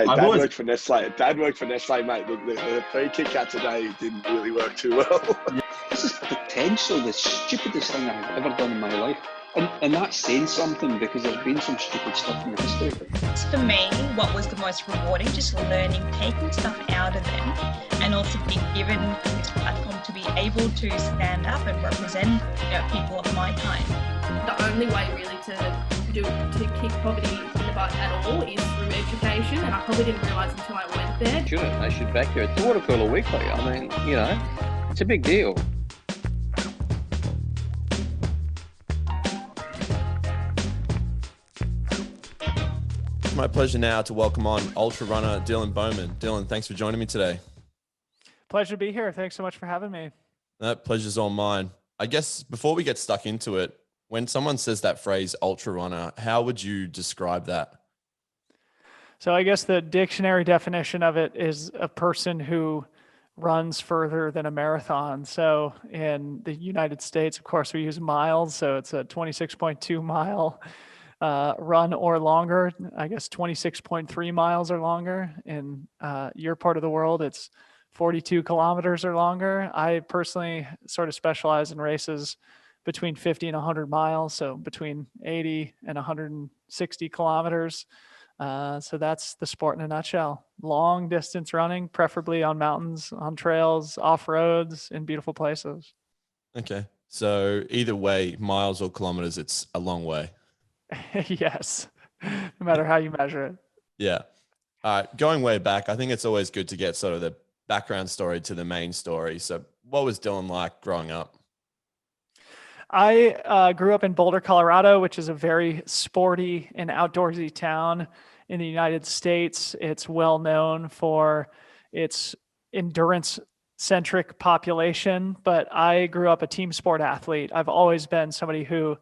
Hey, I've Dad always worked for Nestle. Dad worked for Nestle, mate. The free Kit Kat today didn't really work too well. This is potentially the stupidest thing I've ever done in my life. And that's saying something, because there's been some stupid stuff in the history of it. For me, what was the most rewarding, just learning, taking stuff out of them, and also being given this platform to be able to stand up and represent, people of my time. The only way really to kick poverty in the butt at all is through education, and I probably didn't realise until I went there. They should back you. It's water cooler weekly. I mean, it's a big deal. It's my pleasure now to welcome on ultra runner Dylan Bowman. Dylan, thanks for joining me today. Pleasure to be here. Thanks so much for having me. That pleasure's all mine. I guess before we get stuck into it, when someone says that phrase ultra runner, how would you describe that? So I guess the dictionary definition of it is a person who runs further than a marathon. So in the United States, of course, we use miles. So it's a 26.2 mile run or longer. I guess 26.3 miles or longer. In your part of the world, it's 42 kilometers or longer. I personally sort of specialize in races between 50 and 100 miles. So between 80 and 160 kilometers. So that's the sport in a nutshell. Long distance running, preferably on mountains, on trails, off roads, in beautiful places. Okay. So either way, miles or kilometers, it's a long way. Yes. No matter how you measure it. Yeah. All right. Going way back, I think it's always good to get sort of the background story to the main story. So what was Dylan like growing up? I grew up in Boulder, Colorado, which is a very sporty and outdoorsy town in the United States. It's well known for its endurance-centric population, but I grew up a team sport athlete. I've always been somebody who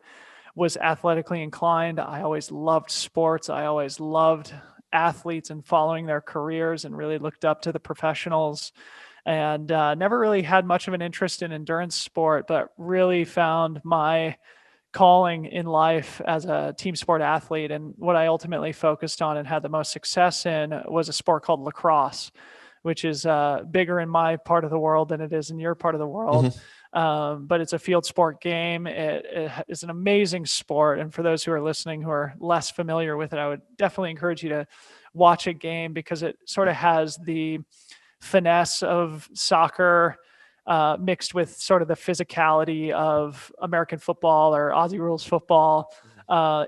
was athletically inclined. I always loved sports. I always loved athletes and following their careers, and really looked up to the professionals. And never really had much of an interest in endurance sport, but really found my calling in life as a team sport athlete. And what I ultimately focused on and had the most success in was a sport called lacrosse, which is bigger in my part of the world than it is in your part of the world. But it's a field sport game. It is an amazing sport. And for those who are listening who are less familiar with it, I would definitely encourage you to watch a game, because it sort of has the finesse of soccer mixed with sort of the physicality of American football or Aussie rules football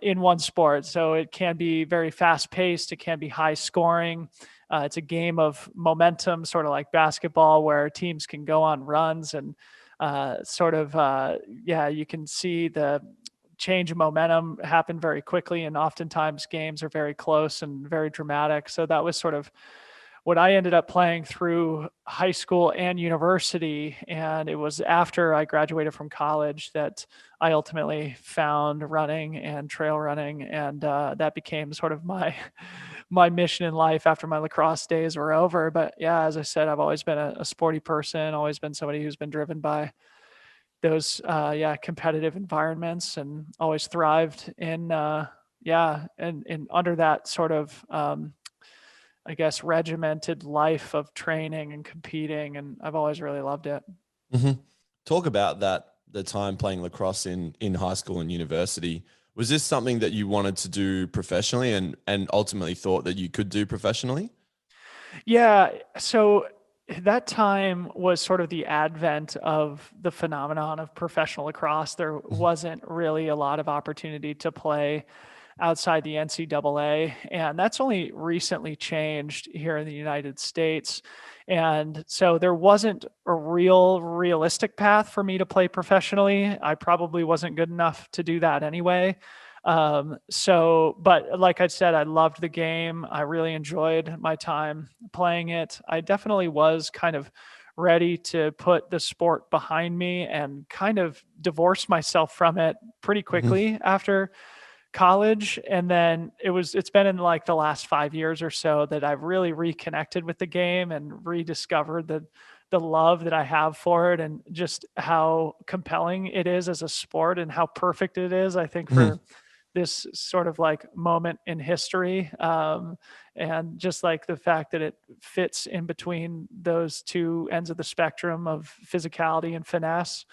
in one sport. So it can be very fast paced. It can be high scoring. It's a game of momentum, sort of like basketball, where teams can go on runs and you can see the change of momentum happen very quickly. And oftentimes games are very close and very dramatic. So that was sort of what I ended up playing through high school and university. And it was after I graduated from college that I ultimately found running and trail running. And that became sort of my mission in life after my lacrosse days were over. But yeah, as I said, I've always been a sporty person, always been somebody who's been driven by those competitive environments, and always thrived in under that sort of regimented life of training and competing. And I've always really loved it. Mm-hmm. Talk about that, the time playing lacrosse in high school and university. Was this something that you wanted to do professionally and ultimately thought that you could do professionally? Yeah. So that time was sort of the advent of the phenomenon of professional lacrosse. There wasn't really a lot of opportunity to play outside the NCAA. And that's only recently changed here in the United States. And so there wasn't a realistic path for me to play professionally. I probably wasn't good enough to do that anyway. But like I said, I loved the game. I really enjoyed my time playing it. I definitely was kind of ready to put the sport behind me and kind of divorce myself from it pretty quickly after college. And then it's been in like the last 5 years or so that I've really reconnected with the game and rediscovered the love that I have for it, and just how compelling it is as a sport and how perfect it is, I think, for this sort of like moment in history. And just like the fact that it fits in between those two ends of the spectrum of physicality and finesse.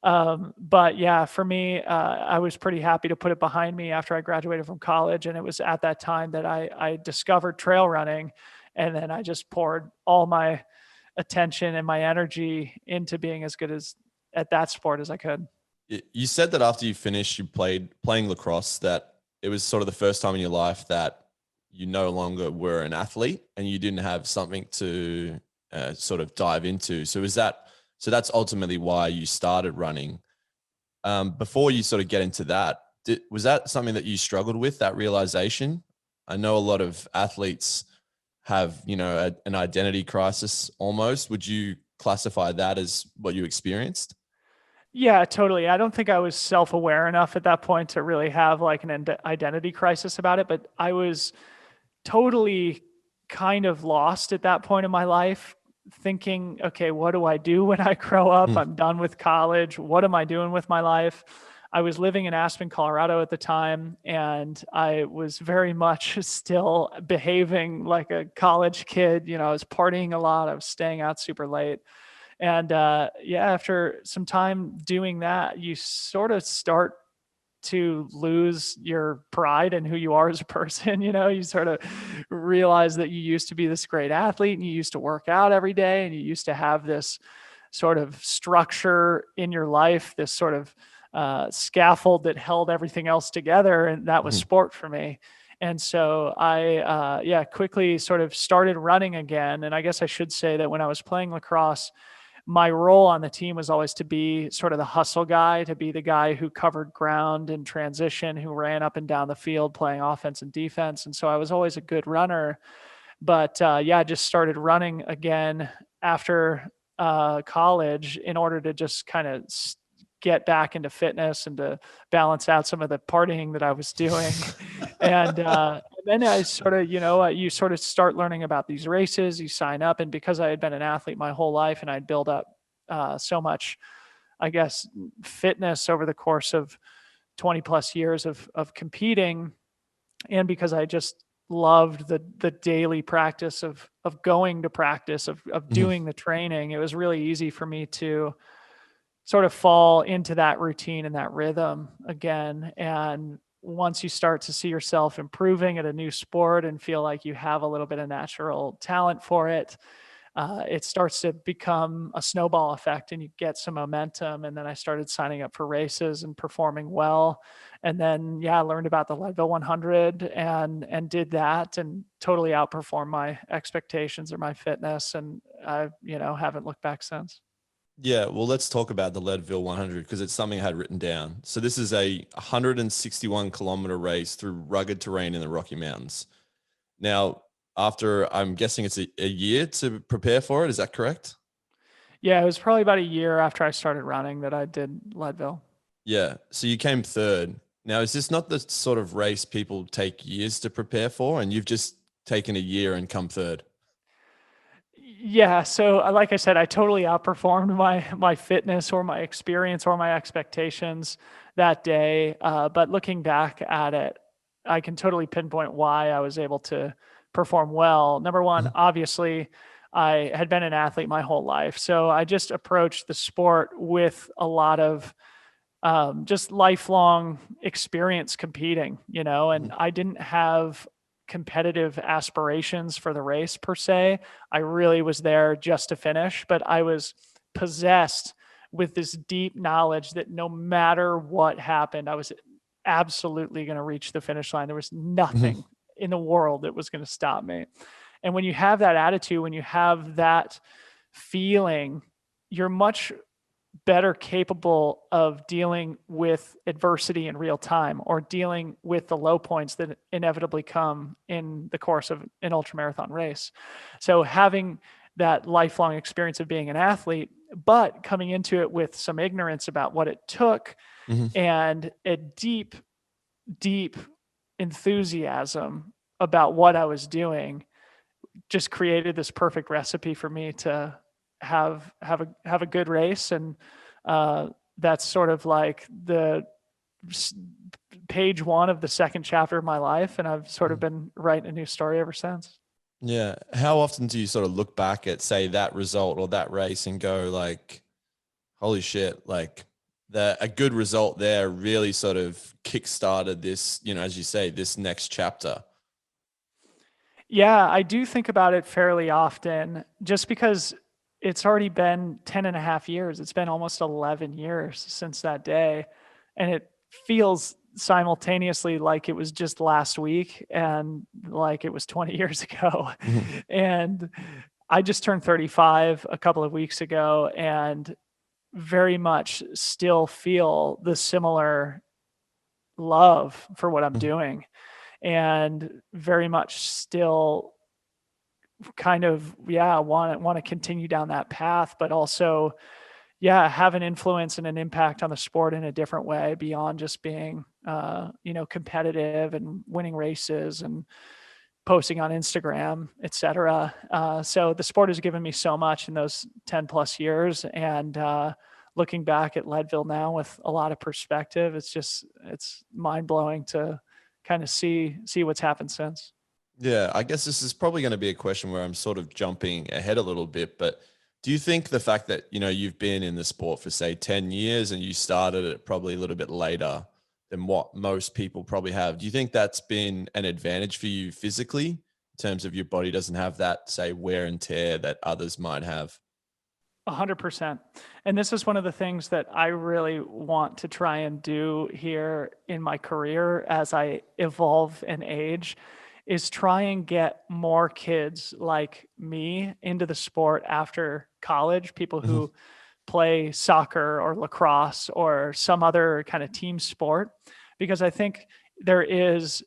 But yeah, for me, I was pretty happy to put it behind me after I graduated from college. And it was at that time that I discovered trail running. And then I just poured all my attention and my energy into being as good as at that sport as I could. You said that after you finished, you playing lacrosse, that it was sort of the first time in your life that you no longer were an athlete and you didn't have something to sort of dive into. So that's ultimately why you started running. Before you sort of get into that, was that something that you struggled with, that realization? I know a lot of athletes have, an identity crisis almost. Would you classify that as what you experienced? Yeah, totally. I don't think I was self-aware enough at that point to really have like an identity crisis about it, but I was totally kind of lost at that point in my life, thinking, okay, what do I do when I grow up? I'm done with college. What am I doing with my life? I was living in Aspen, Colorado at the time, and I was very much still behaving like a college kid. I was partying a lot. I was staying out super late. And after some time doing that, you sort of start to lose your pride in who you are as a person. You sort of realize that you used to be this great athlete and you used to work out every day and you used to have this sort of structure in your life, this sort of scaffold that held everything else together. And that was sport for me. And so I quickly sort of started running again. And I guess I should say that when I was playing lacrosse, my role on the team was always to be sort of the hustle guy, to be the guy who covered ground in transition, who ran up and down the field playing offense and defense. And so I was always a good runner. But I just started running again after college in order to just kind of get back into fitness and to balance out some of the partying that I was doing. And then I sort of, you sort of start learning about these races, you sign up. And because I had been an athlete my whole life and I'd built up so much, I guess, fitness over the course of 20 plus years of competing. And because I just loved the daily practice of going to practice, of doing the training, it was really easy for me to sort of fall into that routine and that rhythm again. And once you start to see yourself improving at a new sport and feel like you have a little bit of natural talent for it, it starts to become a snowball effect and you get some momentum. And then I started signing up for races and performing well. And then, I learned about the Leadville 100 and did that and totally outperformed my expectations or my fitness. And I, haven't looked back since. Yeah, well, let's talk about the Leadville 100 because it's something I had written down. So this is a 161-kilometer race through rugged terrain in the Rocky Mountains. Now, after, I'm guessing it's a year to prepare for it. Is that correct? Yeah, it was probably about a year after I started running that I did Leadville. Yeah, so you came third. Now, is this not the sort of race people take years to prepare for, and you've just taken a year and come third? Yeah. So like I said, I totally outperformed my fitness or my experience or my expectations that day. But looking back at it, I can totally pinpoint why I was able to perform well. Number one, obviously, I had been an athlete my whole life. So I just approached the sport with a lot of just lifelong experience competing, and I didn't have competitive aspirations for the race per se. I really was there just to finish, but I was possessed with this deep knowledge that no matter what happened, I was absolutely going to reach the finish line. There was nothing in the world that was going to stop me. And when you have that attitude, when you have that feeling, you're much better capable of dealing with adversity in real time or dealing with the low points that inevitably come in the course of an ultramarathon race. So having that lifelong experience of being an athlete, but coming into it with some ignorance about what it took and a deep, deep enthusiasm about what I was doing just created this perfect recipe for me to have a good race. And that's sort of like the page one of the second chapter of my life, and I've sort of been writing a new story ever since. Yeah. How often do you sort of look back at, say, that result or that race and go like, holy shit, like a good result there really sort of kickstarted this, as you say, this next chapter? Yeah, I do think about it fairly often, just because it's already been 10 and a half years. It's been almost 11 years since that day. And it feels simultaneously like it was just last week and like it was 20 years ago. And I just turned 35 a couple of weeks ago, and very much still feel the similar love for what I'm doing, and very much still kind of, want to continue down that path, but also, have an influence and an impact on the sport in a different way beyond just being, competitive and winning races and posting on Instagram, etc. So the sport has given me so much in those 10 plus years. And looking back at Leadville now with a lot of perspective, it's mind blowing to kind of see what's happened since. Yeah, I guess this is probably going to be a question where I'm sort of jumping ahead a little bit, but do you think the fact that, you've been in the sport for, say, 10 years and you started it probably a little bit later than what most people probably have, do you think that's been an advantage for you physically in terms of your body doesn't have that, say, wear and tear that others might have? 100%. And this is one of the things that I really want to try and do here in my career as I evolve and age, is try and get more kids like me into the sport after college, people who play soccer or lacrosse or some other kind of team sport, because I think there is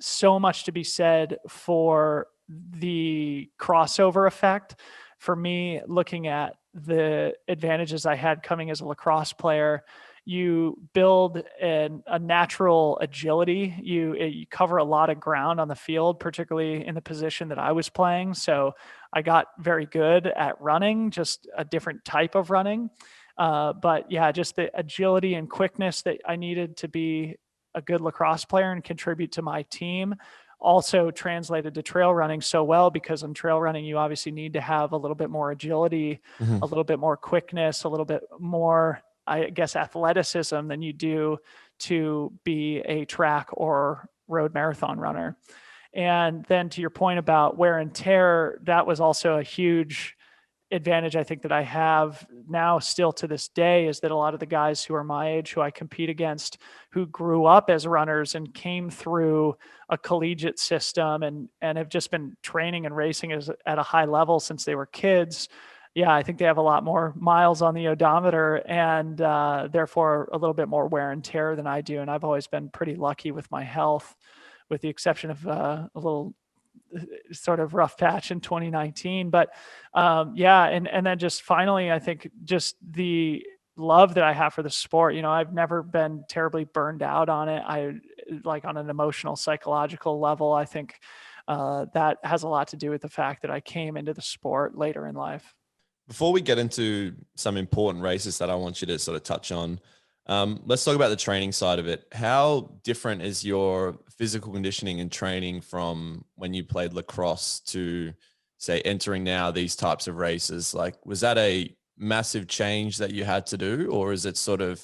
so much to be said for the crossover effect. For me, looking at the advantages I had coming as a lacrosse player, you build a natural agility. You cover a lot of ground on the field, particularly in the position that I was playing. So I got very good at running, just a different type of running. But yeah, just the agility and quickness that I needed to be a good lacrosse player and contribute to my team also translated to trail running so well, because in trail running, you obviously need to have a little bit more agility, a little bit more quickness, a little bit more, I guess, athleticism than you do to be a track or road marathon runner. And then to your point about wear and tear, that was also a huge advantage I think that I have now still to this day, is that a lot of the guys who are my age, who I compete against, who grew up as runners and came through a collegiate system and have just been training and racing at a high level since they were kids. Yeah, I think they have a lot more miles on the odometer and therefore a little bit more wear and tear than I do. And I've always been pretty lucky with my health, with the exception of a little sort of rough patch in 2019. But and then just finally, I think just the love that I have for the sport, I've never been terribly burned out on it. I like on an emotional, psychological level, I think that has a lot to do with the fact that I came into the sport later in life. Before we get into some important races that I want you to sort of touch on, let's talk about the training side of it. How different is your physical conditioning and training from when you played lacrosse to, say, entering now these types of races? Like, was that a massive change that you had to do, or is it sort of,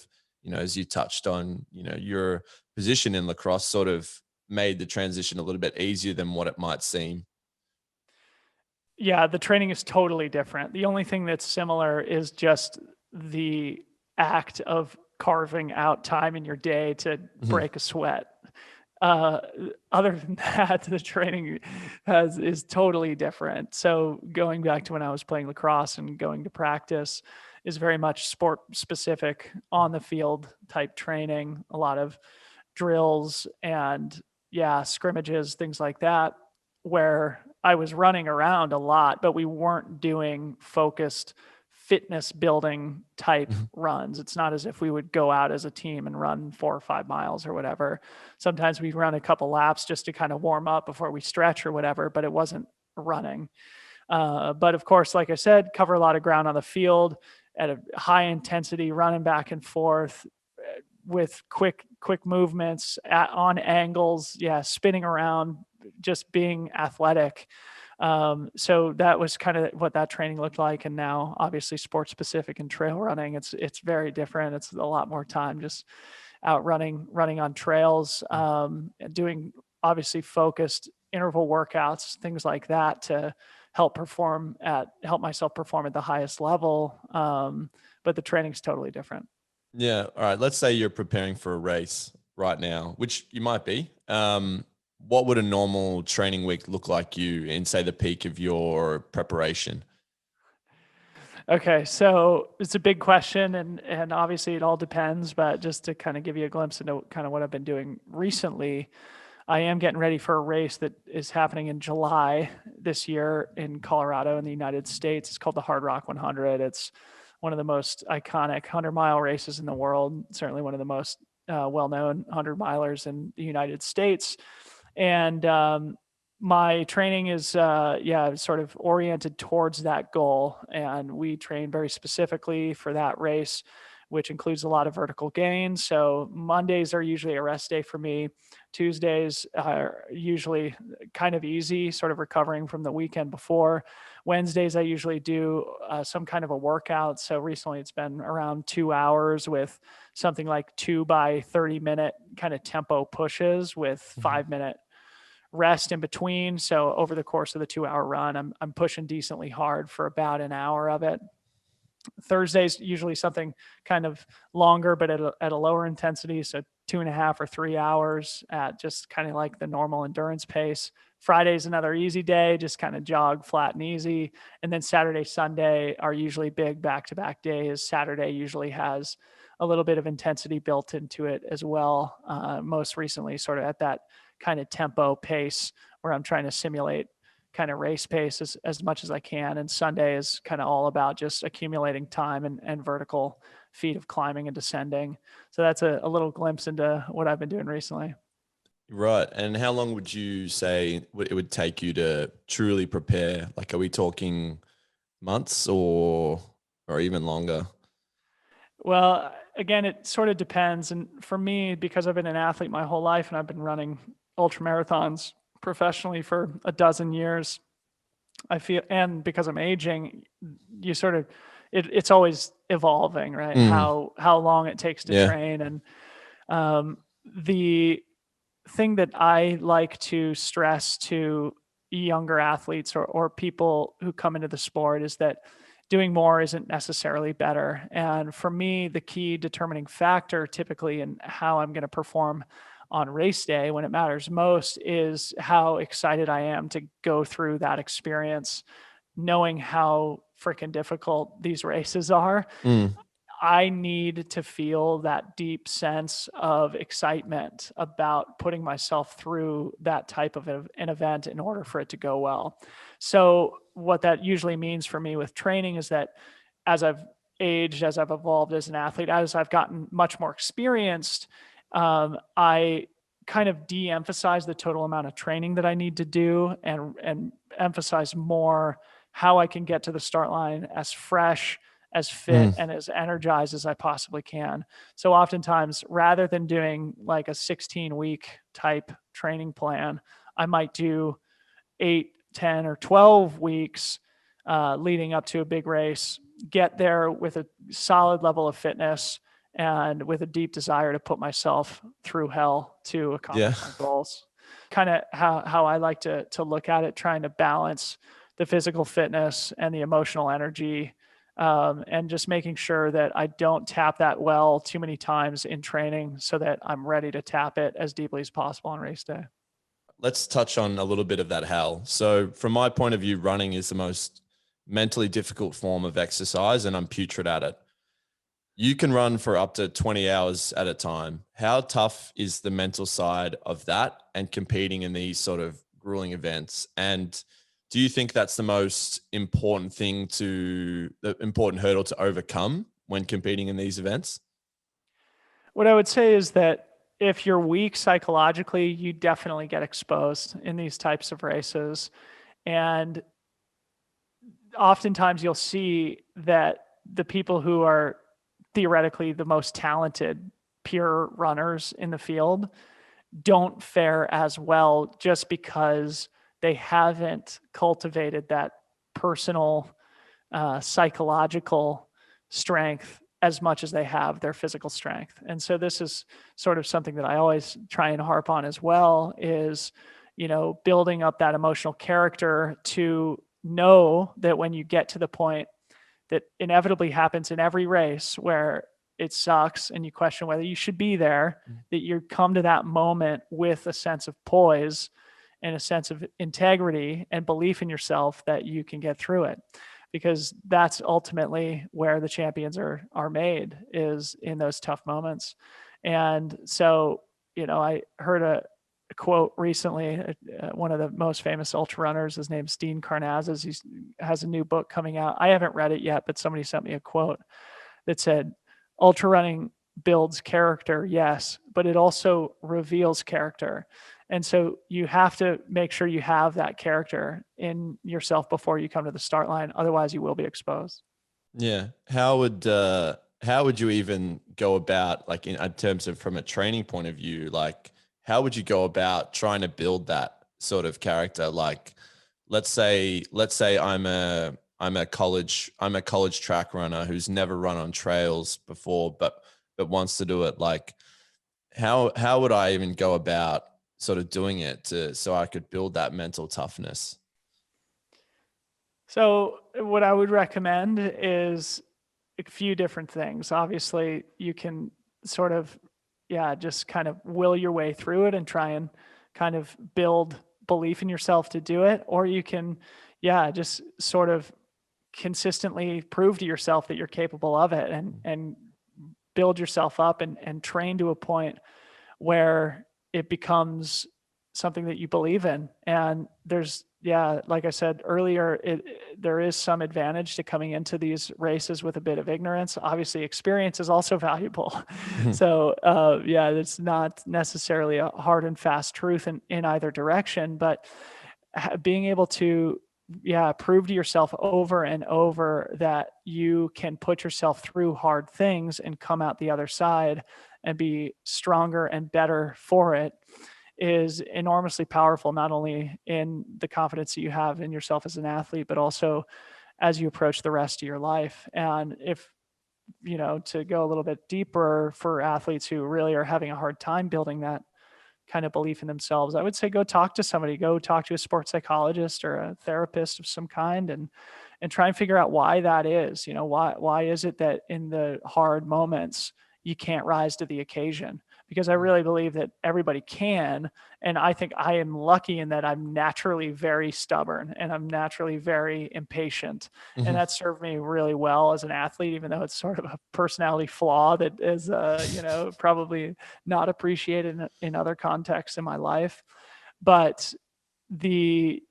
as you touched on, your position in lacrosse sort of made the transition a little bit easier than what it might seem? Yeah, the training is totally different. The only thing that's similar is just the act of carving out time in your day to break a sweat. Other than that, the training is totally different. So going back to when I was playing lacrosse and going to practice is very much sport specific, on the field type training, a lot of drills and scrimmages, things like that, where I was running around a lot, but we weren't doing focused fitness building type runs. It's not as if we would go out as a team and run 4 or 5 miles or whatever. Sometimes we'd run a couple laps just to kind of warm up before we stretch or whatever, but it wasn't running. But of course, like I said, cover a lot of ground on the field at a high intensity, running back and forth, with quick movements on angles, spinning around, just being athletic. So that was kind of what that training looked like. And now obviously sport specific and trail running, it's very different. It's a lot more time just out running on trails, doing obviously focused interval workouts, things like that to help myself perform at the highest level. But the training's totally different. Yeah. All right. Let's say you're preparing for a race right now, which you might be. What would a normal training week look like you in, say, the peak of your preparation? Okay, so it's a big question, and obviously it all depends, but just to kind of give you a glimpse into kind of what I've been doing recently, I am getting ready for a race that is happening in July this year in Colorado in the United States. It's called the Hard Rock 100. It's one of the most iconic 100-mile races in the world, certainly one of the most well-known 100-milers in the United States. And my training is, sort of oriented towards that goal. And we train very specifically for that race, which includes a lot of vertical gains. So Mondays are usually a rest day for me. Tuesdays are usually kind of easy, sort of recovering from the weekend before. Wednesdays, I usually do some kind of a workout. So recently it's been around 2 hours with something like 2 by 30-minute kind of tempo pushes with 5-minute rest in between. So over the course of the 2-hour run, I'm pushing decently hard for about an hour of it. Thursday's usually something kind of longer, but at a lower intensity. So 2.5 or 3 hours at just kind of like the normal endurance pace. Friday's another easy day, just kind of jog flat and easy. And then Saturday, Sunday are usually big back-to-back days. Saturday usually has a little bit of intensity built into it as well. Most recently, sort of at that kind of tempo pace where I'm trying to simulate kind of race pace as much as I can. And Sunday is kind of all about just accumulating time and vertical feet of climbing and descending. So that's a little glimpse into what I've been doing recently. Right. And how long would you say it would take you to truly prepare? Like, are we talking months or even longer? Well, again, it sort of depends. And for me, because I've been an athlete my whole life and I've been running ultra marathons professionally for a dozen years, I feel, and because I'm aging, you sort of, it's always evolving, right? How long it takes to train. And the thing that I like to stress to younger athletes or people who come into the sport is that doing more isn't necessarily better. And for me, the key determining factor typically in how I'm going to perform on race day when it matters most is how excited I am to go through that experience, knowing how freaking difficult these races are. I need to feel that deep sense of excitement about putting myself through that type of an event in order for it to go well. So what that usually means for me with training is that as I've aged, as I've evolved as an athlete, as I've gotten much more experienced, I kind of de-emphasize the total amount of training that I need to do and emphasize more how I can get to the start line as fresh, as fit, and as energized as I possibly can. So oftentimes, rather than doing like a 16-week type training plan, I might do 8, 10, or 12 weeks leading up to a big race, get there with a solid level of fitness and with a deep desire to put myself through hell to accomplish my goals. Kind of how I like to look at it, trying to balance the physical fitness and the emotional energy, and just making sure that I don't tap that well too many times in training so that I'm ready to tap it as deeply as possible on race day. Let's touch on a little bit of that hell. So from my point of view, running is the most mentally difficult form of exercise, and I'm putrid at it. You can run for up to 20 hours at a time. How tough is the mental side of that and competing in these sort of grueling events? And do you think that's the most important the important hurdle to overcome when competing in these events? What I would say is that if you're weak psychologically, you definitely get exposed in these types of races. And oftentimes you'll see that the people who are theoretically the most talented pure runners in the field don't fare as well just because they haven't cultivated that personal psychological strength as much as they have their physical strength. And so this is sort of something that I always try and harp on as well is, building up that emotional character to know that when you get to the point that inevitably happens in every race where it sucks and you question whether you should be there, that you come to that moment with a sense of poise and a sense of integrity and belief in yourself that you can get through it. Because that's ultimately where the champions are made, is in those tough moments. And so, I heard a quote recently, one of the most famous ultra runners, his name's Dean Karnazes. He has a new book coming out. I haven't read it yet, but somebody sent me a quote that said, ultra running builds character, yes, but it also reveals character. And so you have to make sure you have that character in yourself before you come to the start line. Otherwise you will be exposed. Yeah. How would you even go about, like, in terms of from a training point of view, like how would you go about trying to build that sort of character? Like, let's say I'm a college track runner who's never run on trails before, but wants to do it. Like, how would I even go about sort of doing it so I could build that mental toughness? So what I would recommend is a few different things. Obviously, you can sort of, just kind of will your way through it and try and kind of build belief in yourself to do it. Or you can, just sort of consistently prove to yourself that you're capable of it and build yourself up and train to a point where it becomes something that you believe in. And there's, like I said earlier, there is some advantage to coming into these races with a bit of ignorance. Obviously, experience is also valuable. So, it's not necessarily a hard and fast truth in either direction, but being able to, prove to yourself over and over that you can put yourself through hard things and come out the other side and be stronger and better for it is enormously powerful, not only in the confidence that you have in yourself as an athlete, but also as you approach the rest of your life. And if, to go a little bit deeper for athletes who really are having a hard time building that kind of belief in themselves, I would say go talk to somebody, go talk to a sports psychologist or a therapist of some kind and try and figure out why that is. Why is it that in the hard moments you can't rise to the occasion? Because I really believe that everybody can. And I think I am lucky in that I'm naturally very stubborn and I'm naturally very impatient. Mm-hmm. And that served me really well as an athlete, even though it's sort of a personality flaw that is, probably not appreciated in other contexts in my life. But the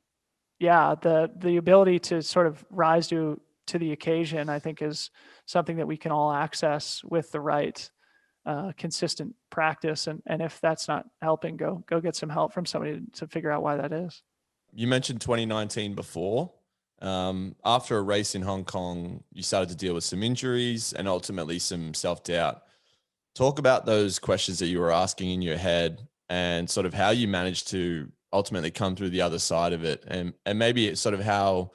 ability to sort of rise to the occasion, I think, is something that we can all access with the right consistent practice. And if that's not helping, go get some help from somebody to figure out why that is. You mentioned 2019 before. After a race in Hong Kong, you started to deal with some injuries and ultimately some self-doubt. Talk about those questions that you were asking in your head and sort of how you managed to ultimately come through the other side of it, and maybe it's sort of how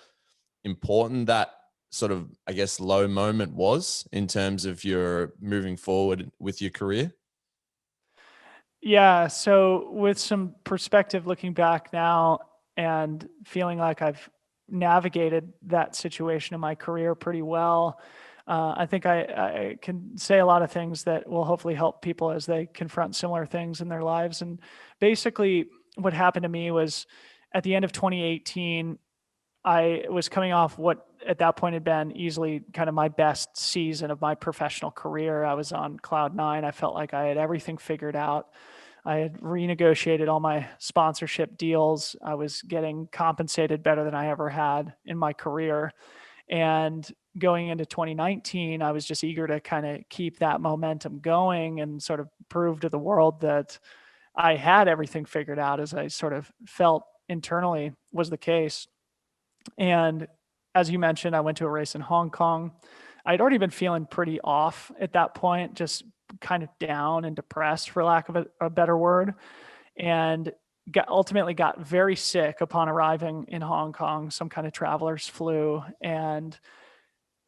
important that sort of, I guess, low moment was in terms of your moving forward with your career? Yeah. So with some perspective looking back now and feeling like I've navigated that situation in my career pretty well, I think I can say a lot of things that will hopefully help people as they confront similar things in their lives. And basically what happened to me was at the end of 2018, I was coming off what at that point had been easily kind of my best season of my professional career. I was on cloud nine. I felt like I had everything figured out. I had renegotiated all my sponsorship deals. I was getting compensated better than I ever had in my career. And going into 2019, I was just eager to kind of keep that momentum going and sort of prove to the world that I had everything figured out, as I sort of felt internally was the case. And as you mentioned, I went to a race in Hong Kong. I'd already been feeling pretty off at that point, just kind of down and depressed, for lack of a better word, and ultimately got very sick upon arriving in Hong Kong, some kind of traveler's flu, and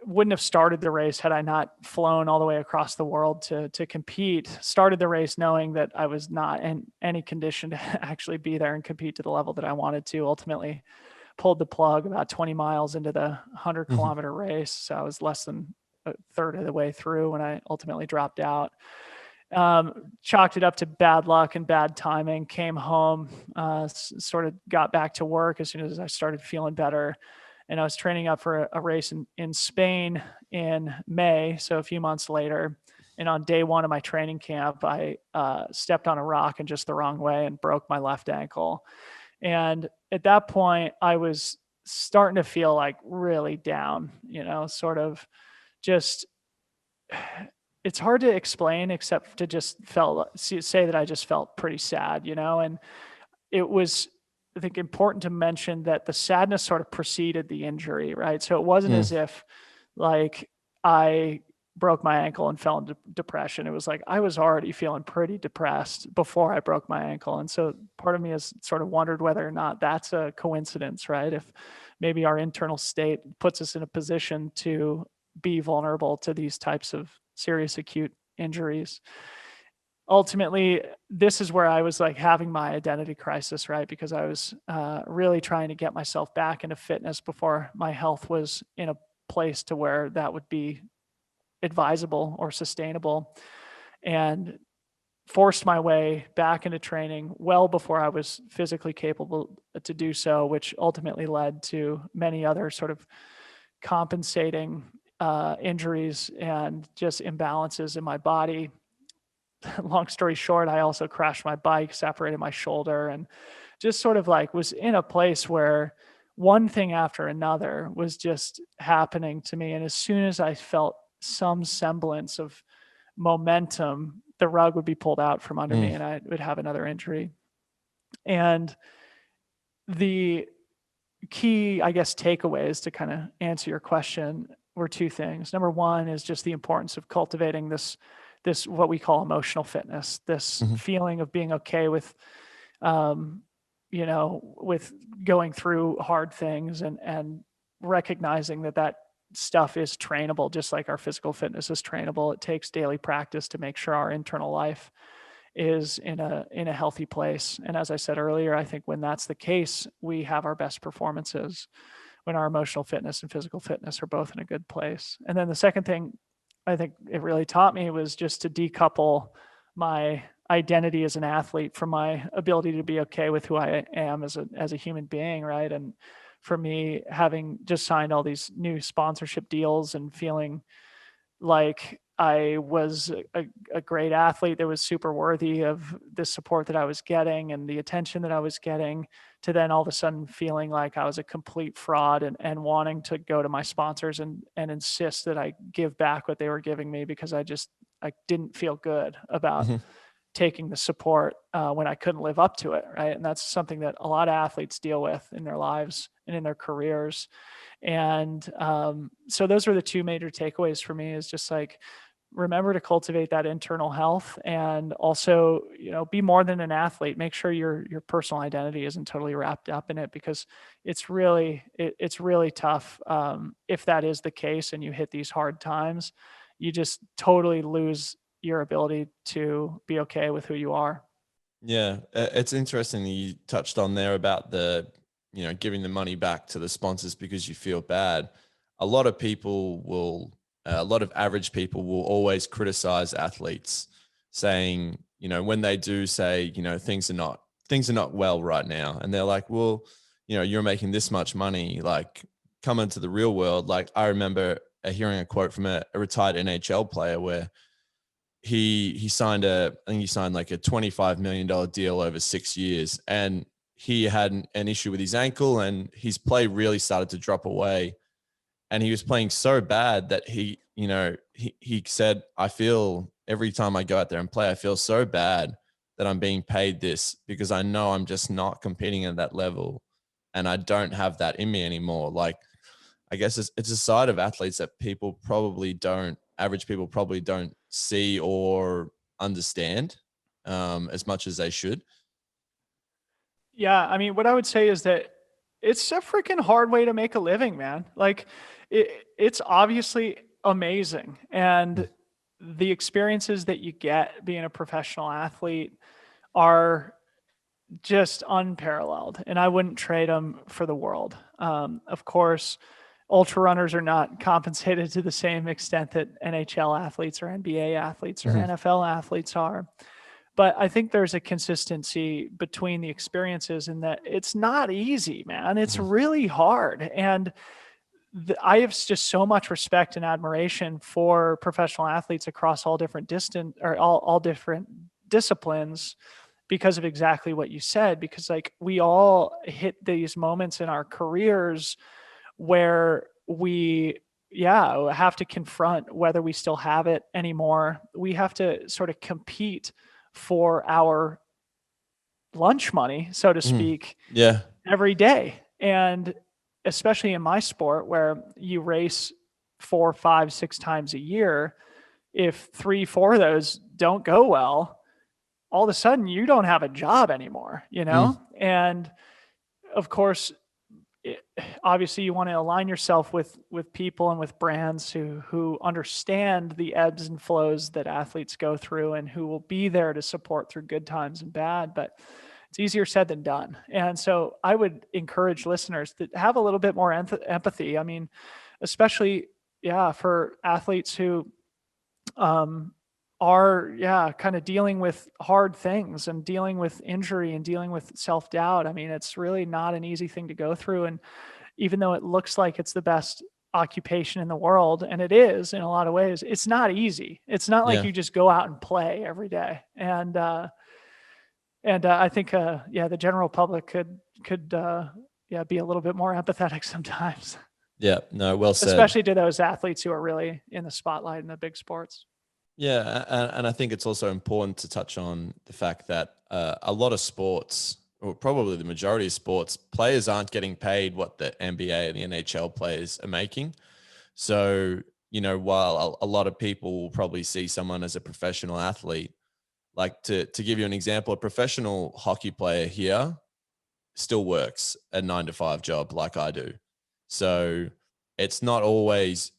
wouldn't have started the race had I not flown all the way across the world to compete. Started the race knowing that I was not in any condition to actually be there and compete to the level that I wanted to. Ultimately pulled the plug about 20 miles into the 100-kilometer race. So I was less than a third of the way through when I ultimately dropped out. Chalked it up to bad luck and bad timing. Came home, sort of got back to work as soon as I started feeling better. And I was training up for a race in Spain in May, so a few months later. And on day one of my training camp, I stepped on a rock in just the wrong way and broke my left ankle. And at that point, I was starting to feel like really down, sort of just, it's hard to explain except to just say that I just felt pretty sad, and it was, I think, important to mention that the sadness sort of preceded the injury, right? So it wasn't as if like I broke my ankle and fell into depression. It was like I was already feeling pretty depressed before I broke my ankle. And so part of me has sort of wondered whether or not that's a coincidence, right? If maybe our internal state puts us in a position to be vulnerable to these types of serious acute injuries. Ultimately, this is where I was like having my identity crisis, right? Because I was really trying to get myself back into fitness before my health was in a place to where that would be advisable or sustainable, and forced my way back into training well before I was physically capable to do so, which ultimately led to many other sort of compensating injuries and just imbalances in my body. Long story short, I also crashed my bike, separated my shoulder, and just sort of like was in a place where one thing after another was just happening to me. And as soon as I felt some semblance of momentum, the rug would be pulled out from under me and I would have another injury. And the key, I guess, takeaways to kind of answer your question were two things. Number one is just the importance of cultivating this what we call emotional fitness, this feeling of being okay with, with going through hard things and recognizing that stuff is trainable, just like our physical fitness is trainable. It takes daily practice to make sure our internal life is in a healthy place. And as I said earlier, I think when that's the case, we have our best performances when our emotional fitness and physical fitness are both in a good place. And then the second thing I think it really taught me was just to decouple my identity as an athlete from my ability to be okay with who I am as a human being, right? And for me, having just signed all these new sponsorship deals and feeling like I was a great athlete that was super worthy of the support that I was getting and the attention that I was getting, to then all of a sudden feeling like I was a complete fraud and wanting to go to my sponsors and insist that I give back what they were giving me, because I didn't feel good about taking the support when I couldn't live up to it, right? And that's something that a lot of athletes deal with in their lives and in their careers. And so those are the two major takeaways for me, is just like, remember to cultivate that internal health, and also, be more than an athlete. Make sure your personal identity isn't totally wrapped up in it, because it's really tough. If that is the case and you hit these hard times, you just totally lose your ability to be okay with who you are. Yeah. It's interesting that you touched on there about the, giving the money back to the sponsors because you feel bad. A lot of average people will always criticize athletes, saying, when they do say, things are not well right now. And they're like, well, you're making this much money, like come into the real world. Like I remember hearing a quote from a retired NHL player where he signed like a $25 million deal over 6 years. And he had an issue with his ankle and his play really started to drop away. And he was playing so bad that he said, I feel every time I go out there and play, I feel so bad that I'm being paid this, because I know I'm just not competing at that level and I don't have that in me anymore. Like, I guess it's a side of athletes that people probably don't average people probably don't see or understand as much as they should. Yeah, I mean, what I would say is that it's a freaking hard way to make a living, man. Like, it's obviously amazing, and the experiences that you get being a professional athlete are just unparalleled, and I wouldn't trade them for the world. Of course, ultra runners are not compensated to the same extent that NHL athletes or NBA athletes or NFL athletes are. But I think there's a consistency between the experiences in that it's not easy, man. It's really hard. And I have just so much respect and admiration for professional athletes across all different all different disciplines because of exactly what you said. Because like we all hit these moments in our careers where we have to confront whether we still have it anymore. We have to sort of compete for our lunch money, so to speak, every day. And especially in my sport where you race 4, 5, 6 times a year, if 3, 4 of those don't go well, all of a sudden you don't have a job anymore, you know? And of course, obviously you want to align yourself with people and with brands who understand the ebbs and flows that athletes go through and who will be there to support through good times and bad, but it's easier said than done. And so I would encourage listeners to have a little bit more empathy. I mean, especially, for athletes who are kind of dealing with hard things and dealing with injury and dealing with self-doubt. I mean, it's really not an easy thing to go through. And even though it looks like it's the best occupation in the world, and it is in a lot of ways, it's not easy. It's not like you just go out and play every day. And I think the general public could be a little bit more empathetic sometimes. Yeah, no, well said. Especially to those athletes who are really in the spotlight in the big sports. Yeah, and I think it's also important to touch on the fact that a lot of sports, or probably the majority of sports, players aren't getting paid what the NBA and the NHL players are making. So, while a lot of people will probably see someone as a professional athlete, like to give you an example, a professional hockey player here still works a 9-to-5 job like I do. So it's not always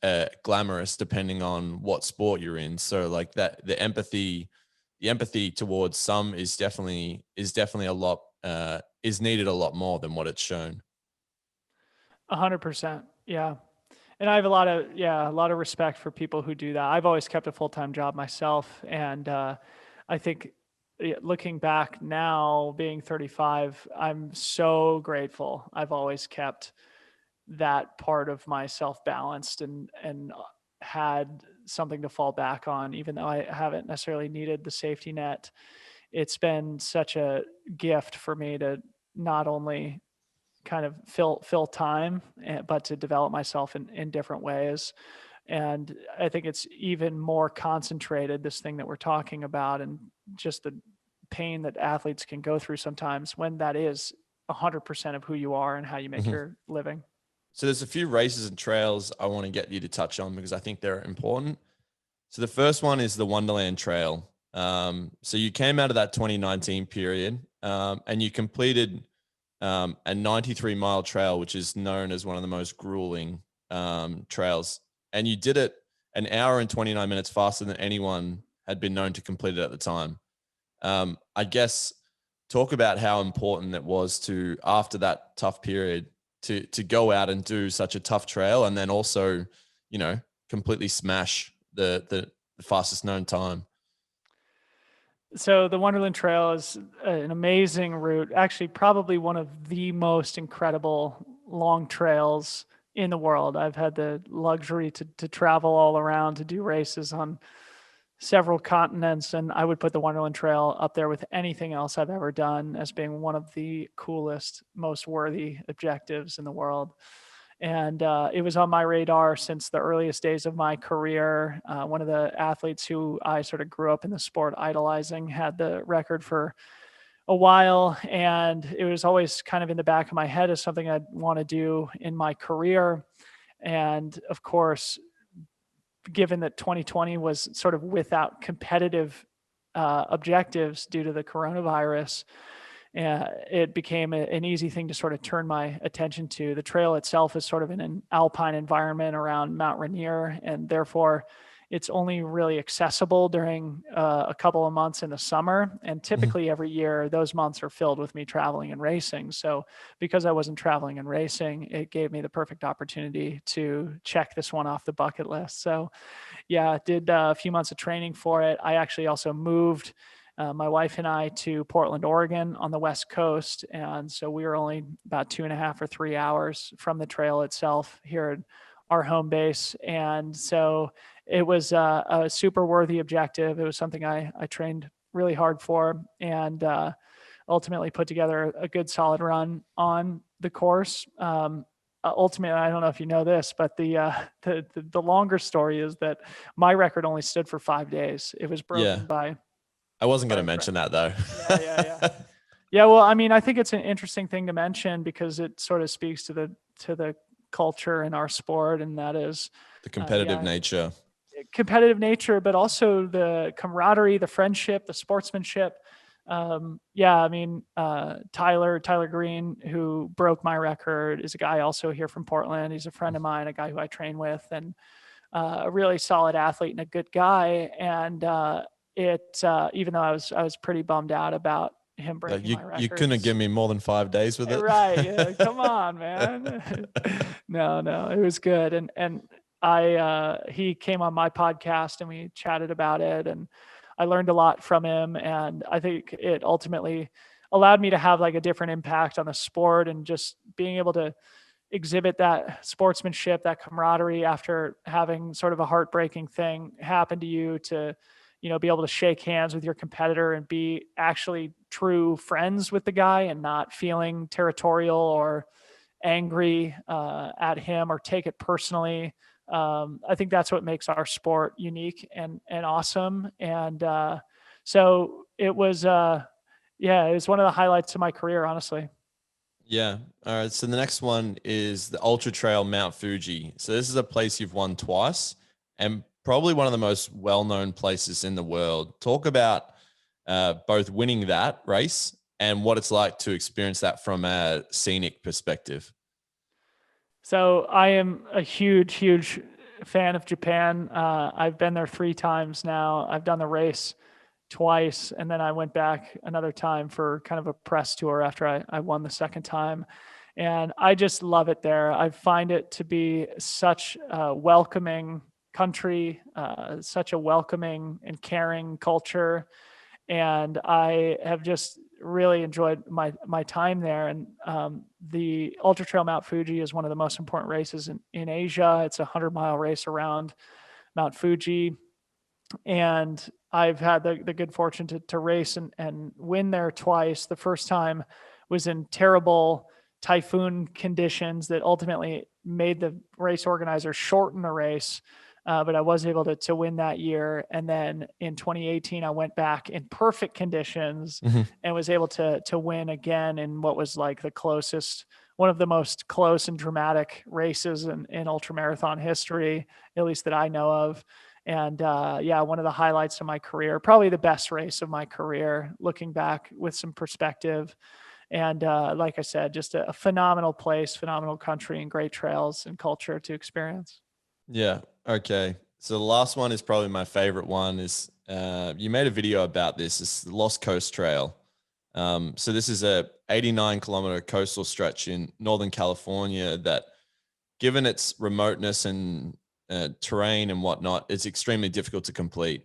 glamorous depending on what sport you're in. So like that, the empathy towards some is definitely a lot, is needed a lot more than what it's shown. 100%. Yeah. And I have a lot of respect for people who do that. I've always kept a full-time job myself. And I think looking back now, being 35, I'm so grateful I've always kept that part of myself balanced and had something to fall back on, even though I haven't necessarily needed the safety net. It's been such a gift for me to not only kind of fill time, but to develop myself in different ways. And I think it's even more concentrated, this thing that we're talking about, and just the pain that athletes can go through sometimes when that is 100% of who you are and how you make your living. So there's a few races and trails I want to get you to touch on because I think they're important. So the first one is the Wonderland Trail. So you came out of that 2019 period and you completed a 93-mile trail, which is known as one of the most grueling trails. And you did it an hour and 29 minutes faster than anyone had been known to complete it at the time. I guess talk about how important it was to, after that tough period, to go out and do such a tough trail and then also, completely smash the fastest known time. So the Wonderland Trail is an amazing route, actually probably one of the most incredible long trails in the world. I've had the luxury to travel all around to do races on several continents, and I would put the Wonderland Trail up there with anything else I've ever done as being one of the coolest, most worthy objectives in the world. And it was on my radar since the earliest days of my career. One of the athletes who I sort of grew up in the sport idolizing had the record for a while, and it was always kind of in the back of my head as something I'd want to do in my career. And of course, given that 2020 was sort of without competitive objectives due to the coronavirus, it became an easy thing to sort of turn my attention to. The trail itself is sort of in an alpine environment around Mount Rainier, and therefore it's only really accessible during a couple of months in the summer. And typically every year, those months are filled with me traveling and racing. So because I wasn't traveling and racing, it gave me the perfect opportunity to check this one off the bucket list. So yeah, did a few months of training for it. I actually also moved my wife and I to Portland, Oregon on the West Coast. And so we were only about 2.5 or 3 hours from the trail itself here at our home base. And so it was a super worthy objective. It was something I trained really hard for, and ultimately put together a good solid run on the course. Ultimately, I don't know if you know this, but the longer story is that my record only stood for 5 days. It was broken by. I wasn't going to mention that though. Yeah. Yeah. Well, I mean, I think it's an interesting thing to mention because it sort of speaks to the culture in our sport, and that is the competitive nature. Competitive nature, but also the camaraderie, the friendship, the sportsmanship. I mean, Tyler Green, who broke my record, is a guy also here from Portland. He's a friend of mine, a guy who I train with, and a really solid athlete and a good guy. And even though I was pretty bummed out about him breaking my record. You couldn't have given me more than 5 days with it. Right. Yeah, come on, man. No, it was good. And he came on my podcast and we chatted about it, and I learned a lot from him. And I think it ultimately allowed me to have like a different impact on the sport, and just being able to exhibit that sportsmanship, that camaraderie after having sort of a heartbreaking thing happen to you, to, be able to shake hands with your competitor and be actually true friends with the guy and not feeling territorial or angry at him or take it personally. I think that's what makes our sport unique and awesome. And so it was, it was one of the highlights of my career, honestly. Yeah. All right. So the next one is the Ultra Trail Mount Fuji. So this is a place you've won twice, and probably one of the most well-known places in the world. Talk about both winning that race and what it's like to experience that from a scenic perspective. So I am a huge fan of Japan. I've been there 3 times now. I've done the race twice, and then I went back another time for kind of a press tour after I won the second time. And I just love it there. I find it to be such a welcoming country, such a welcoming and caring culture. And I have just really enjoyed my time there. And the Ultra Trail Mount Fuji is one of the most important races in Asia. It's a 100-mile race around Mount Fuji. And I've had the good fortune to race and win there twice. The first time was in terrible typhoon conditions that ultimately made the race organizer shorten the race. But I was able to win that year. And then in 2018, I went back in perfect conditions and was able to win again in what was like one of the most close and dramatic races in ultramarathon history, at least that I know of. And one of the highlights of my career, probably the best race of my career, looking back with some perspective. And like I said, just a phenomenal place, phenomenal country, and great trails and culture to experience. Yeah. Okay. So the last one is probably my favorite one. Is you made a video about this. It's the Lost Coast Trail. So this is a 89-kilometer coastal stretch in Northern California that, given its remoteness and terrain and whatnot, it's extremely difficult to complete.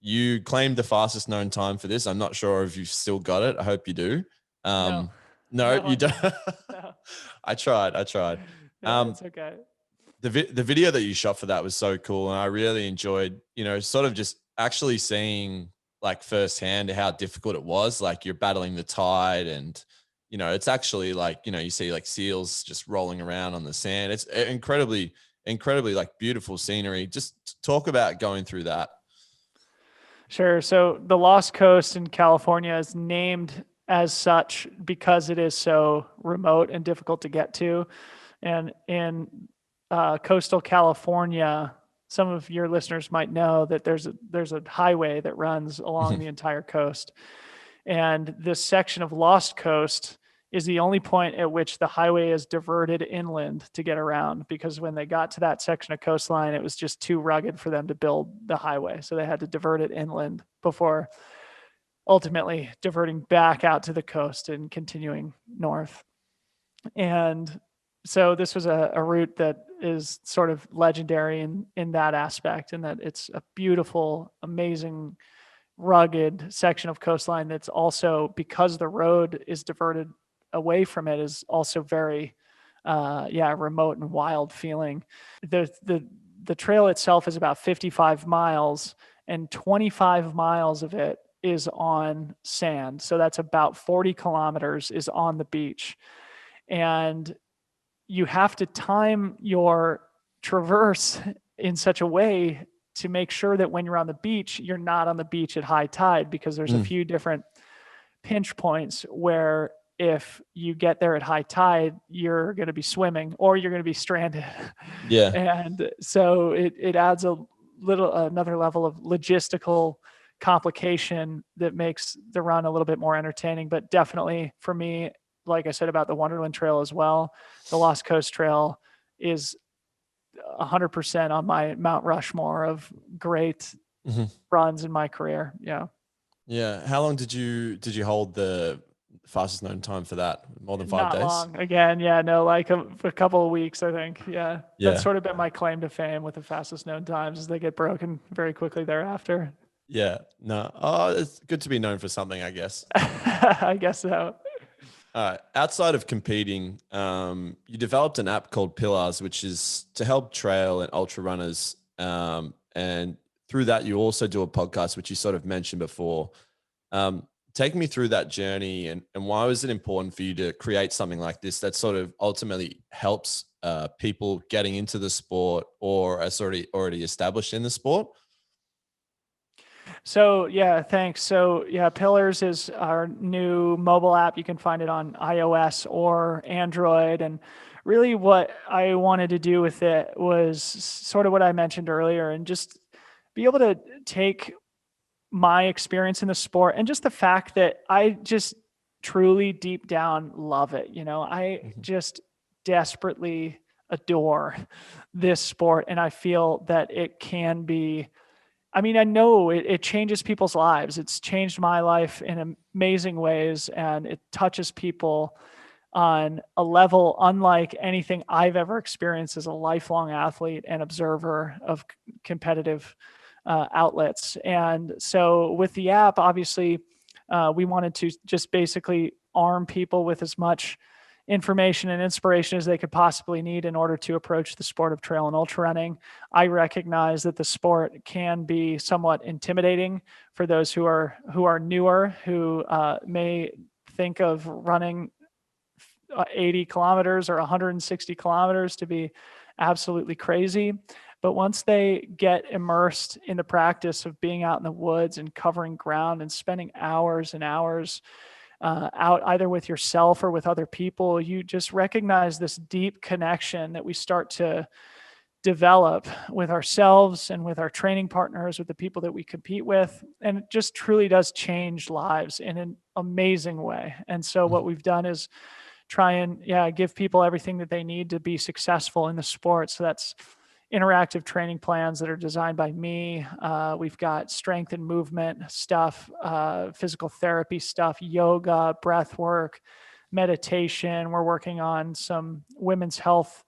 You claimed the fastest known time for this. I'm not sure if you've still got it. I hope you do. No, you don't. No. I tried. Yeah, it's okay. The video that you shot for that was so cool, and I really enjoyed, sort of just actually seeing like firsthand how difficult it was. Like, you're battling the tide, and it's actually like, you see like seals just rolling around on the sand. It's incredibly like beautiful scenery. Just talk about going through that. Sure. So the Lost Coast in California is named as such because it is so remote and difficult to get to. And in coastal California, some of your listeners might know that there's a highway that runs along the entire coast. And this section of Lost Coast is the only point at which the highway is diverted inland to get around, because when they got to that section of coastline, it was just too rugged for them to build the highway. So they had to divert it inland before ultimately diverting back out to the coast and continuing north. And so this was a route that is sort of legendary in that aspect, and that it's a beautiful, amazing, rugged section of coastline that's also, because the road is diverted away from it, is also very remote and wild feeling. The trail itself is about 55 miles, and 25 miles of it is on sand. So that's about 40 kilometers is on the beach. And you have to time your traverse in such a way to make sure that when you're on the beach, you're not on the beach at high tide, because there's a few different pinch points where if you get there at high tide, you're going to be swimming or you're going to be stranded. Yeah. And so it adds another level of logistical complication that makes the run a little bit more entertaining. But definitely for me, like I said about the Wonderland Trail as well, the Lost Coast Trail is 100% on my Mount Rushmore of great runs in my career. Yeah. Yeah. How long did you hold the fastest known time for that? More than 5 Not days? long. Again, yeah, no, like a couple of weeks, I think. Yeah. That's sort of been my claim to fame with the fastest known times, is they get broken very quickly thereafter. Yeah. No. Oh, it's good to be known for something, I guess. I guess so. Outside of competing, you developed an app called Pyllars, which is to help trail and ultra runners. And through that, you also do a podcast, which you sort of mentioned before. Take me through that journey, and why was it important for you to create something like this that sort of ultimately helps people getting into the sport or are already established in the sport? So yeah, thanks. So yeah, Pyllars is our new mobile app. You can find it on iOS or Android. And really what I wanted to do with it was sort of what I mentioned earlier, and just be able to take my experience in the sport and just the fact that I just truly deep down love it. You know, I just desperately adore this sport, and I feel that it can be, I mean, I know it changes people's lives. It's changed my life in amazing ways, and it touches people on a level unlike anything I've ever experienced as a lifelong athlete and observer of competitive outlets. And so with the app, obviously, we wanted to just basically arm people with as much information and inspiration as they could possibly need in order to approach the sport of trail and ultra running. I recognize that the sport can be somewhat intimidating for those who are newer, who may think of running 80 kilometers or 160 kilometers to be absolutely crazy. But once they get immersed in the practice of being out in the woods and covering ground and spending hours and hours out either with yourself or with other people, you just recognize this deep connection that we start to develop with ourselves and with our training partners, with the people that we compete with. And it just truly does change lives in an amazing way. And so what we've done is try and give people everything that they need to be successful in the sport. So that's interactive training plans that are designed by me. We've got strength and movement stuff, physical therapy stuff, yoga, breath work, meditation. We're working on some women's health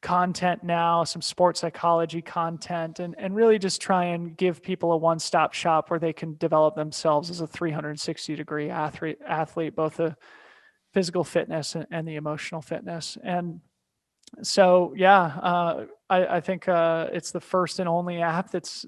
content now, some sports psychology content, and really just try and give people a one-stop shop where they can develop themselves as a 360-degree athlete, both the physical fitness and the emotional fitness. And so, I think it's the first and only app that's,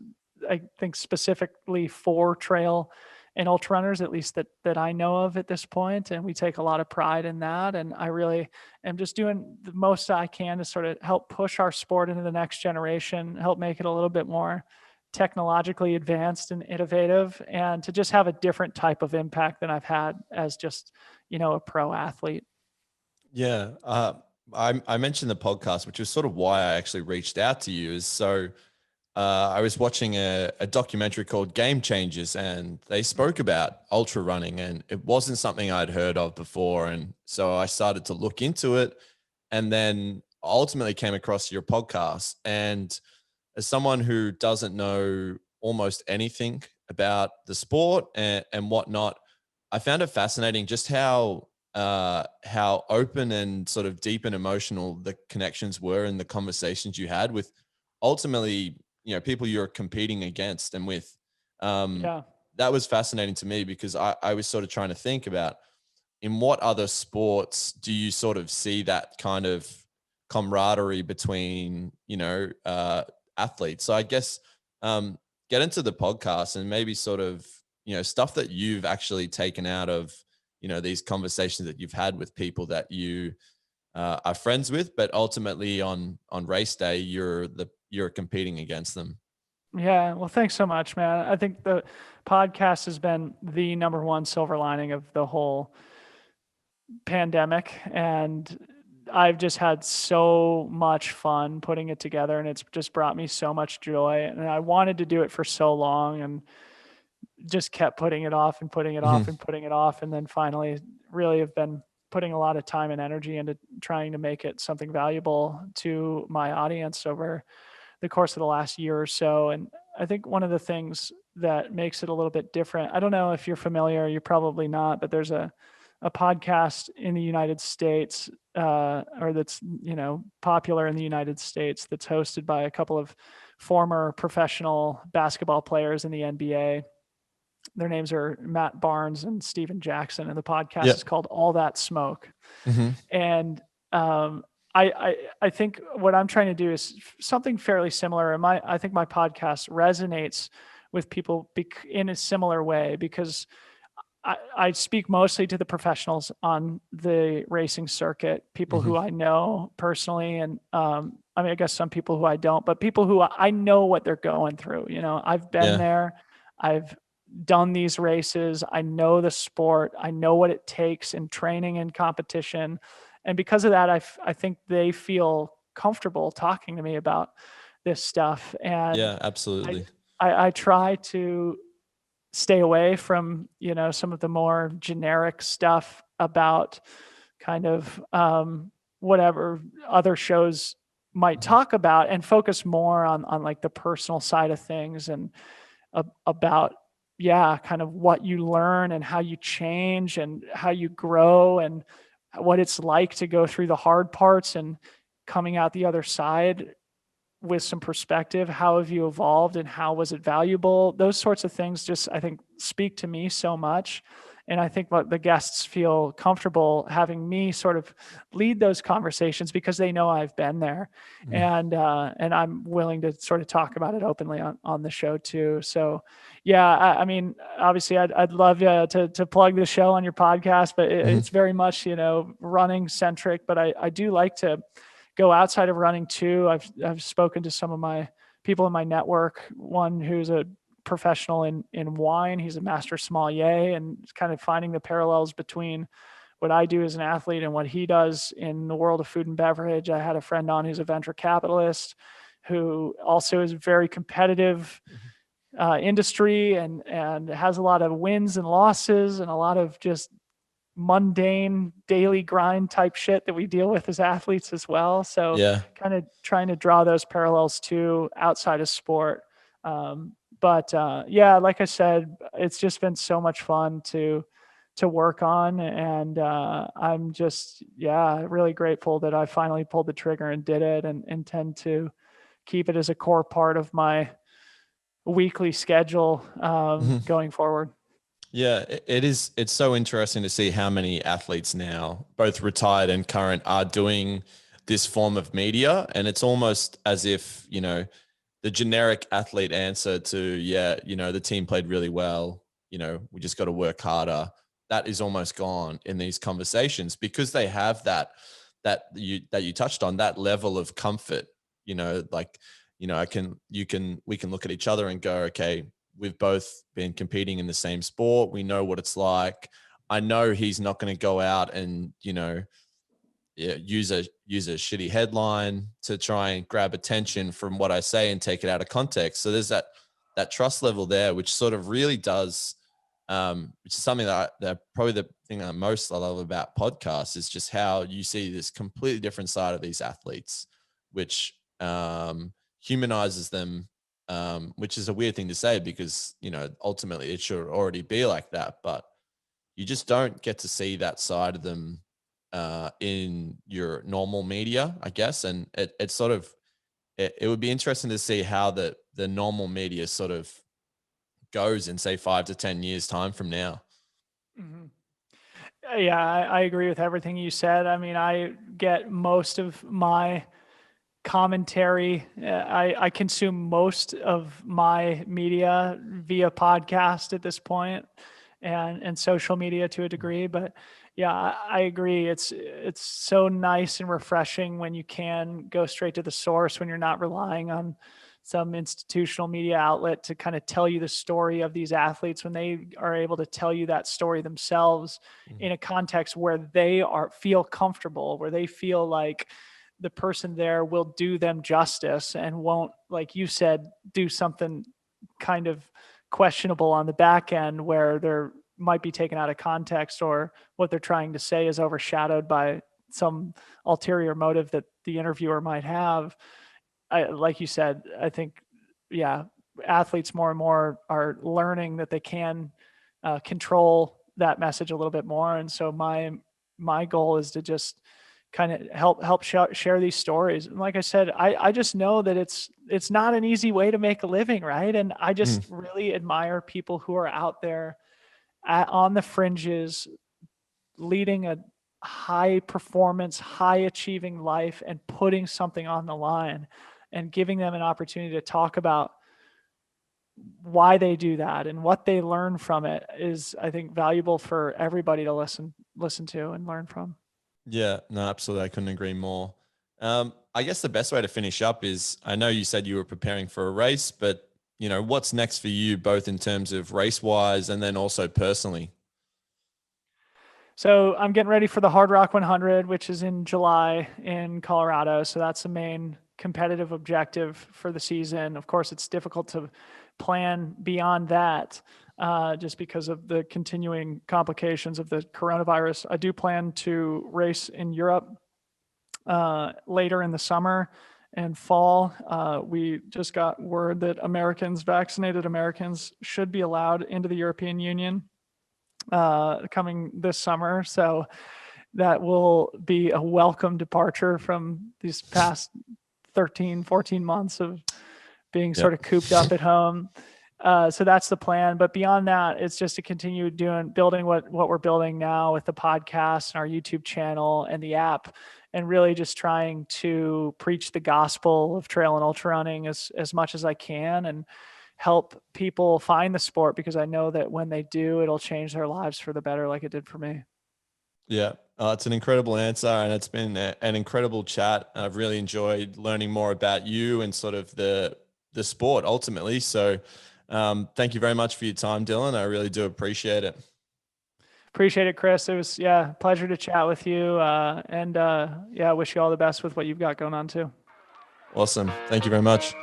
I think, specifically for trail and ultra runners, at least that I know of at this point. And we take a lot of pride in that. And I really am just doing the most I can to sort of help push our sport into the next generation, help make it a little bit more technologically advanced and innovative, and to just have a different type of impact than I've had as just, a pro athlete. Yeah. I mentioned the podcast, which is sort of why I actually reached out to you. Is so I was watching a documentary called Game Changers, and they spoke about ultra running, and it wasn't something I'd heard of before. And so I started to look into it, and then ultimately came across your podcast. And as someone who doesn't know almost anything about the sport and whatnot, I found it fascinating just how open and sort of deep and emotional the connections were in the conversations you had with ultimately, people you're competing against and with. Yeah. That was fascinating to me because I was sort of trying to think about in what other sports do you sort of see that kind of camaraderie between, athletes. So I guess get into the podcast and maybe sort of, stuff that you've actually taken out of, these conversations that you've had with people that you are friends with, but ultimately on race day, you're competing against them. Yeah. Well, thanks so much, man. I think the podcast has been the number one silver lining of the whole pandemic. And I've just had so much fun putting it together, and it's just brought me so much joy. And I wanted to do it for so long and just kept putting it off and putting it off and putting it off. And then finally really have been putting a lot of time and energy into trying to make it something valuable to my audience over the course of the last year or so. And I think one of the things that makes it a little bit different, I don't know if you're familiar, you're probably not, but there's a podcast in the United States, or that's, popular in the United States, that's hosted by a couple of former professional basketball players in the NBA. Their names are Matt Barnes and Steven Jackson, and the podcast is called All That Smoke. And I think what I'm trying to do is something fairly similar. And I think my podcast resonates with people in a similar way, because I speak mostly to the professionals on the racing circuit, people who I know personally. And I guess some people who I don't, but people who I know what they're going through. I've been there. I've done these races. I know the sport. I know what it takes in training and competition. And because of that, I think they feel comfortable talking to me about this stuff. And yeah, absolutely. I try to stay away from, some of the more generic stuff about kind of whatever other shows might talk about, and focus more on like the personal side of things and about, kind of what you learn and how you change and how you grow and what it's like to go through the hard parts and coming out the other side with some perspective. How have you evolved and how was it valuable? Those sorts of things just, I think, speak to me so much. And I think what the guests feel comfortable having me sort of lead those conversations because they know I've been there, and I'm willing to sort of talk about it openly on the show too. So, I mean, obviously, I'd love to plug the show on your podcast, but it's very much running centric. But I do like to go outside of running too. I've spoken to some of my people in my network. One who's a professional in wine. He's a master sommelier, and kind of finding the parallels between what I do as an athlete and what he does in the world of food and beverage. I had a friend on who's a venture capitalist who also is very competitive industry and has a lot of wins and losses and a lot of just mundane daily grind type shit that we deal with as athletes as well. So kind of trying to draw those parallels too outside of sport. But like I said, it's just been so much fun to work on. And I'm just, really grateful that I finally pulled the trigger and did it, and intend to keep it as a core part of my weekly schedule going forward. Yeah, it is. It's so interesting to see how many athletes now, both retired and current, are doing this form of media. And it's almost as if, the generic athlete answer to, the team played really well, we just got to work harder. That is almost gone in these conversations because they have that you touched on, that level of comfort, we can look at each other and go, okay, we've both been competing in the same sport. We know what it's like. I know he's not going to go out and, use a shitty headline to try and grab attention from what I say and take it out of context. So there's that trust level there, which sort of really does, which is something that probably the thing that most I love about podcasts is just how you see this completely different side of these athletes, which humanizes them, which is a weird thing to say because, ultimately it should already be like that, but you just don't get to see that side of them in your normal media, I guess. And it sort of, it would be interesting to see how the normal media sort of goes in, say, 5 to 10 years time from now. Mm-hmm. Yeah, I agree with everything you said. I mean, I get most of my commentary. I consume most of my media via podcast at this point and social media to a degree, but yeah, I agree. It's so nice and refreshing when you can go straight to the source, when you're not relying on some institutional media outlet to kind of tell you the story of these athletes, when they are able to tell you that story themselves in a context where they feel comfortable, where they feel like the person there will do them justice and won't, like you said, do something kind of questionable on the back end where they're might be taken out of context or what they're trying to say is overshadowed by some ulterior motive that the interviewer might have. Like you said, I think, yeah, athletes more and more are learning that they can control that message a little bit more. And so my goal is to just kind of help share these stories. And like I said, I just know that it's not an easy way to make a living, right? And I just really admire people who are out there on the fringes, leading a high performance, high achieving life and putting something on the line and giving them an opportunity to talk about why they do that and what they learn from it is, I think, valuable for everybody to listen to and learn from. Yeah, no, absolutely. I couldn't agree more. I guess the best way to finish up is, I know you said you were preparing for a race, but what's next for you, both in terms of race wise and then also personally? So I'm getting ready for the Hard Rock 100, which is in July in Colorado. So that's the main competitive objective for the season. Of course, it's difficult to plan beyond that just because of the continuing complications of the coronavirus. I do plan to race in Europe later in the summer and fall. We just got word that vaccinated Americans should be allowed into the European Union coming this summer. So that will be a welcome departure from these past 13, 14 months of being sort of cooped up at home. So that's the plan. But beyond that, it's just to continue building what we're building now with the podcast and our YouTube channel and the app, and really just trying to preach the gospel of trail and ultra running as much as I can and help people find the sport, because I know that when they do, it'll change their lives for the better, like it did for me. Yeah, it's an incredible answer, and it's been an incredible chat. I've really enjoyed learning more about you and sort of the sport ultimately. So thank you very much for your time, Dylan. I really do appreciate it. Appreciate it, Chris. It was, pleasure to chat with you. And wish you all the best with what you've got going on too. Awesome. Thank you very much.